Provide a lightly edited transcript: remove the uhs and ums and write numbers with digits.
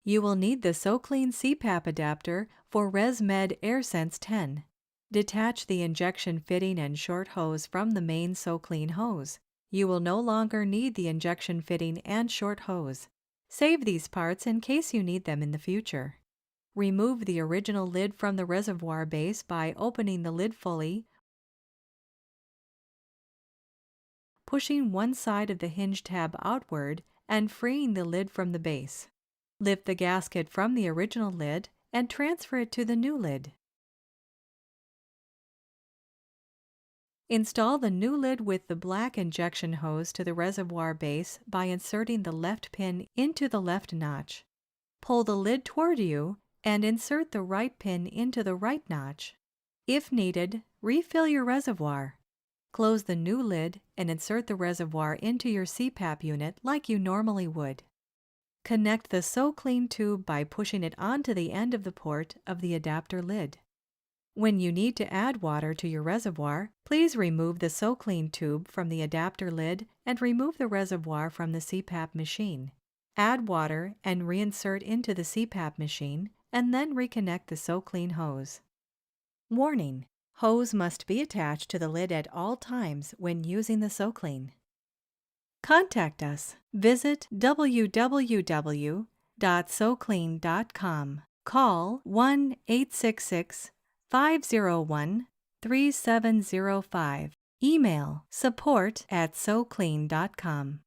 You will need the SoClean CPAP adapter for Resmed S10. Detach the injection fitting and short hose from the main SoClean hose. You will no longer need the injection fitting and short hose. Save these parts in case you need them in the future. Remove the original lid from the reservoir base by opening the lid fully, pushing one side of the hinge tab outward and freeing the lid from the base. Lift the gasket from the original lid and transfer it to the new lid. Install the new lid with the black injection hose to the reservoir base by inserting the left pin into the left notch. Pull the lid toward you and insert the right pin into the right notch. If needed, refill your reservoir. Close the new lid and insert the reservoir into your CPAP unit like you normally would. Connect the SoClean tube by pushing it onto the end of the port of the adapter lid. When you need to add water to your reservoir, please remove the SoClean tube from the adapter lid and remove the reservoir from the CPAP machine. Add water and reinsert into the CPAP machine, and then reconnect the SoClean hose. Warning: hose must be attached to the lid at all times when using the SoClean. Contact us. Visit www.soclean.com. Call 1-866-501-3705. Email support@soclean.com.